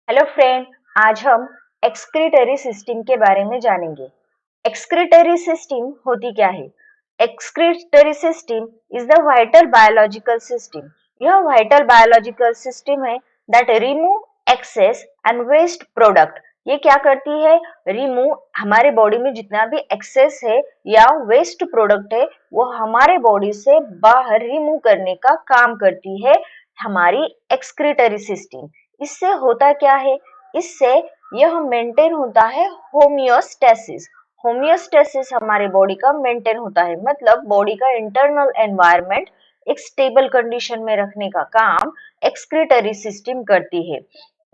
Hello friend, आज हम excretory system के बारे में जानेंगे। एक्सक्रीटरी सिस्टम होती क्या है? Excretory system is the vital biological system. यह वाइटल बायोलॉजिकल सिस्टम है that remove excess and waste product. ये क्या करती है? रिमूव, हमारे बॉडी में जितना भी एक्सेस है या वेस्ट प्रोडक्ट है वो हमारे बॉडी से बाहर रिमूव करने का काम करती है हमारी एक्सक्रीटरी सिस्टम। इससे होता क्या है? इससे यह मेंटेन होता है होमियोस्टेसिस। होमियोस्टेसिस हमारे बॉडी का मेंटेन होता है, मतलब बॉडी का इंटरनल एनवायरनमेंट एक स्टेबल कंडीशन में रखने का काम एक्सक्रीटरी सिस्टम करती है।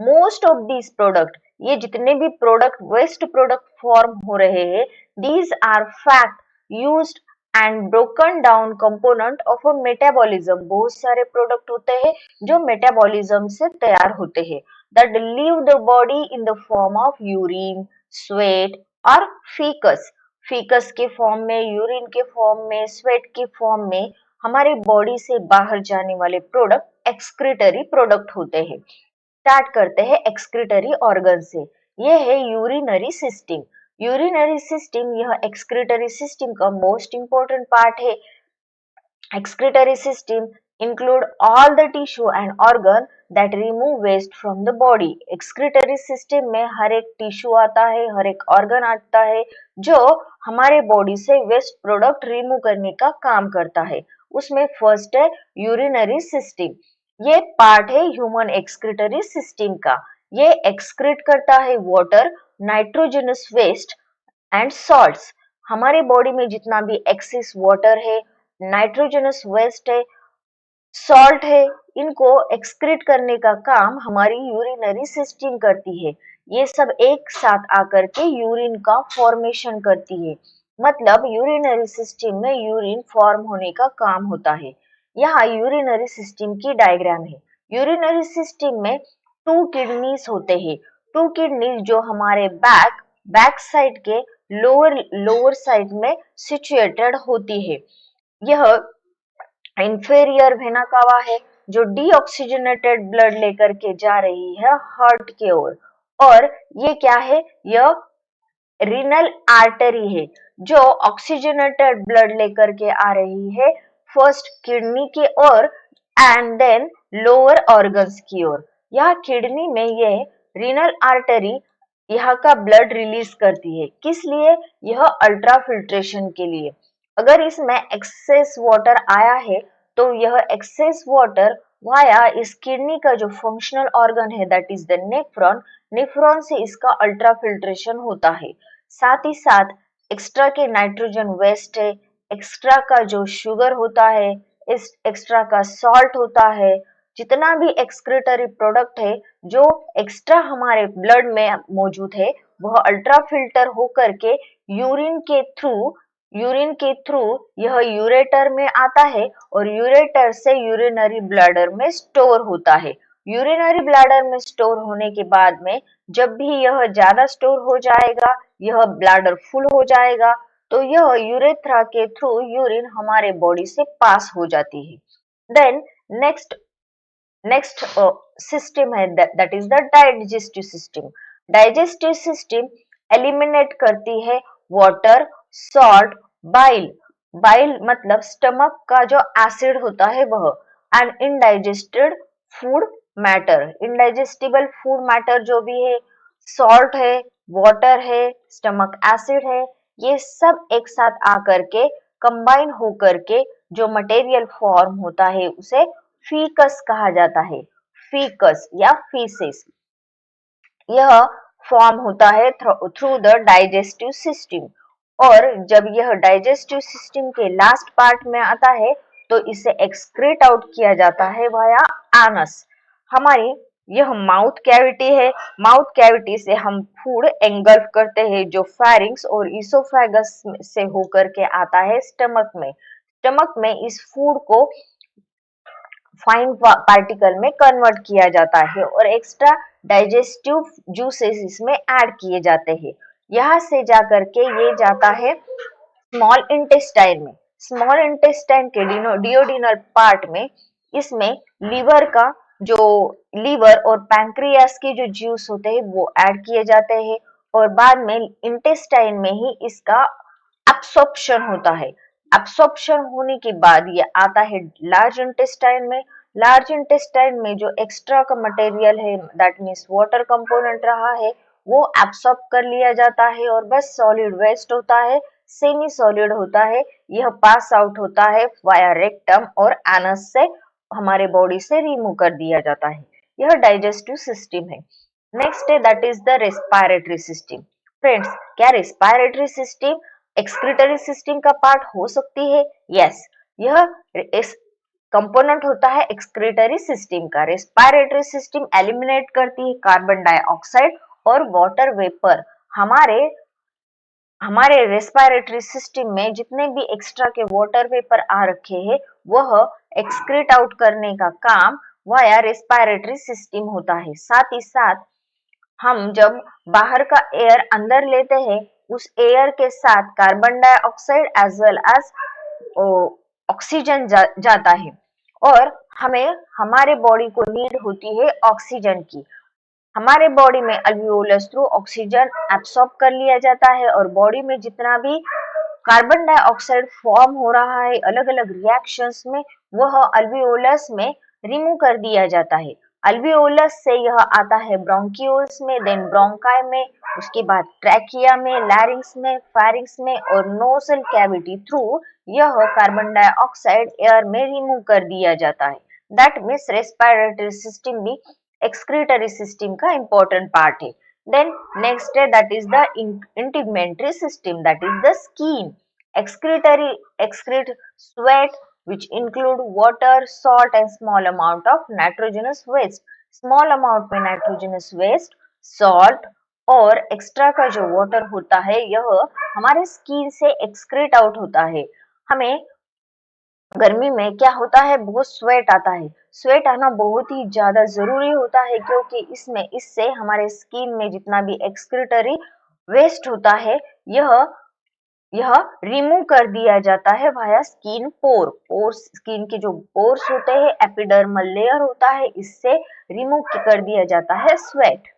मोस्ट ऑफ दीज प्रोडक्ट, ये जितने भी प्रोडक्ट वेस्ट प्रोडक्ट फॉर्म हो रहे हैं, these are fact used and broken down component of a metabolism. बहुत सारे प्रोडक्ट होते हैं जो मेटाबॉलिज्म से तैयार होते हैं, that leave the body in the form of urine, sweat और फीकस। फीकस के फॉर्म में, यूरिन के फॉर्म में, स्वेट के फॉर्म में हमारी बॉडी से बाहर जाने वाले प्रोडक्ट एक्सक्रीटरी प्रोडक्ट होते हैं। स्टार्ट करते हैं एक्सक्रीटरी ऑर्गन से। ये है यूरिनरी सिस्टम। यूरिनरी सिस्टम यह एक्सक्रीटरी सिस्टम का मोस्ट इंपॉर्टेंट पार्ट है। Excretory system include all the tissue and organ that remove waste from the body. Excretory system में हर एक टिश्यू आता है, हर एक ऑर्गन आता है जो हमारे बॉडी से वेस्ट प्रोडक्ट रिमूव करने का काम करता है। उसमें फर्स्ट है यूरिनरी सिस्टम। ये पार्ट है ह्यूमन एक्सक्रीटरी सिस्टम का। ये एक्सक्रीट करता है water, nitrogenous waste and salts. हमारे बॉडी में जितना भी एक्सेस वाटर है, नाइट्रोजनस वेस्ट है, सॉल्ट है, इनको एक्सक्रीट करने का काम हमारी यूरिनरी सिस्टम करती है। ये सब एक साथ आकर के यूरिन का फॉर्मेशन करती है, मतलब यूरिनरी सिस्टम में यूरिन फॉर्म होने का काम होता है। यहाँ यूरिनरी सिस्टम की डायग्राम है। यूरिनरी सिस्टम में टू किडनीज होते हैं। टू किडनीज जो हमारे बैक साइड के लोअर साइड में सिचुएटेड होती है। यह इंफेरियर वेना कावा है जो डीऑक्सीजनेटेड ब्लड लेकर के जा रही है हार्ट की ओर। और ये क्या है? यह रीनल आर्टरी है जो ऑक्सीजनेटेड ब्लड लेकर के आ रही है फर्स्ट किडनी की ओर एंड देन लोअर ऑर्गन्स की ओर। यह किडनी में ये रीनल आर्टरी यहाँ का ब्लड रिलीज करती है। किस लिए? यह अल्ट्रा फिल्ट्रेशन के लिए। अगर इसमें एक्सेस वाटर आया है तो यह एक्सेस वाटर वाया इस किडनी का जो फंक्शनल ऑर्गन है that is the nephron, nephron से इसका अल्ट्रा फिल्ट्रेशन होता है। साथ ही साथ एक्स्ट्रा के नाइट्रोजन वेस्ट है, एक्स्ट्रा का जो शुगर होता है, इस एक्स्ट्रा का सॉल्ट होता है, जितना भी एक्सक्रीटरी प्रोडक्ट है जो एक्स्ट्रा हमारे ब्लड में मौजूद है, वह अल्ट्रा फिल्टर होकर के यूरिन के थ्रू यूरिन के थ्रू यह यूरेटर में आता है और यूरेटर से यूरिनरी ब्लैडर में स्टोर होता है। यूरिनरी ब्लैडर में स्टोर होने के बाद में जब भी यह ज्यादा स्टोर हो जाएगा, यह ब्लैडर फुल हो जाएगा, तो यह यूरेथ्रा के थ्रू यूरिन हमारे बॉडी से पास हो जाती है। देन नेक्स्ट नेक्स्ट सिस्टम है that is the digestive system. Digestive system eliminate करती है वाटर, सॉल्ट, बाइल। बाइल मतलब स्टमक का जो एसिड होता है वह, and indigested food matter. Indigestible food matter जो भी है, सॉल्ट है, वाटर है, स्टमक एसिड है, ये सब एक साथ आकर के कंबाइन होकर के जो मटेरियल फॉर्म होता है उसे फीकस कहा जाता है। फीकस या फीसेस, यह फॉर्म होता है थ्रू द डाइजेस्टिव सिस्टम। और जब यह डाइजेस्टिव सिस्टम के लास्ट पार्ट में आता है तो इसे एक्सक्रीट आउट किया जाता है वाया एनस। हमारी यह माउथ कैविटी है। माउथ कैविटी से हम फूड एंगल्फ करते हैं जो फेरिंग्स और इसोफेगस से होकर के आता है स्टमक में। स्टमक में इस फूड को फाइन पार्टिकल में कन्वर्ट किया जाता है और एक्स्ट्रा डाइजेस्टिव जूसेस इसमें ऐड किए जाते हैं। यहाँ से जाकर के ये जाता है स्मॉल इंटेस्टाइन में। स्मॉल इंटेस्टाइन के डिओडिनल पार्ट में इसमें लीवर का जो लीवर और पैंक्रियास के जो ज्यूस होते हैं वो ऐड किए जाते हैं और बाद में इंटेस्टाइन में ही इसका एब्सॉर्प्शन होता है। एब्सॉर्प्शन होने के बाद ये आता है लार्ज इंटेस्टाइन में। लार्ज इंटेस्टाइन में जो एक्स्ट्रा का मटेरियल है, दैट मीन्स वाटर कंपोनेंट रहा है, वो एब्सॉर्ब कर लिया जाता है और बस सॉलिड वेस्ट होता है, सेमी सॉलिड होता है। यह पास आउट होता है वाया रेक्टम और एनस से, हमारे बॉडी से रिमूव कर दिया जाता है। यह डाइजेस्टिव सिस्टम है। नेक्स्ट है that is the respiratory system. Friends, क्या रेस्पिरेटरी सिस्टम एक्सक्रीटरी सिस्टम का पार्ट हो सकती है? यस, यह इस कंपोनेंट होता है एक्सक्रीटरी सिस्टम का। रेस्पिरेटरी सिस्टम एलिमिनेट करती है कार्बन डाइऑक्साइड और वाटर वेपर। हमारे हमारे रेस्पिरेटरी सिस्टम में जितने भी एक्स्ट्रा के वाटर वेपर आ रखे हैं वह एक्सक्रीट आउट करने का काम वाया रेस्पिरेटरी सिस्टम होता है। साथ ही साथ हम जब बाहर का एयर अंदर लेते हैं, उस एयर के साथ carbon dioxide as well as oxygen जाता है और हमें हमारे बॉडी को नीड होती है ऑक्सीजन की। हमारे बॉडी में अल्वियोलस थ्रू ऑक्सीजन एब्सॉर्ब कर लिया जाता है और बॉडी में जितना भी कार्बन डाइऑक्साइड फॉर्म हो रहा है अलग अलग रिएक्शंस में, वह अल्वियोलस में रिमूव कर दिया जाता है। अल्वियोलस से यह आता है ब्रोंकियोल्स में, देन ब्रोंकाई में, उसके बाद ट्रैकिया में, लैरिंग्स में, फेरिंग्स में और नोजल कैविटी थ्रू यह कार्बन डाइऑक्साइड एयर में रिमूव कर दिया जाता है। दैट मीन्स रेस्पिरेटरी सिस्टम भी एक्सक्रीटरी सिस्टम का इम्पोर्टेंट पार्ट है। Then next that is the integumentary system, that is the skin. Excrete sweat which include water, salt and small amount of nitrogenous waste. Small amount में nitrogenous waste, salt और extra का जो water होता है यह हमारे skin से excrete out होता है। हमें गर्मी में क्या होता है, बहुत स्वेट आता है। स्वेट आना बहुत ही ज्यादा जरूरी होता है क्योंकि इससे हमारे स्किन में जितना भी एक्सक्रीटरी वेस्ट होता है यह रिमूव कर दिया जाता है वाया स्किन पोर। स्किन के जो पोर्स होते हैं, एपिडर्मल लेयर होता है, इससे रिमूव कर दिया जाता है स्वेट।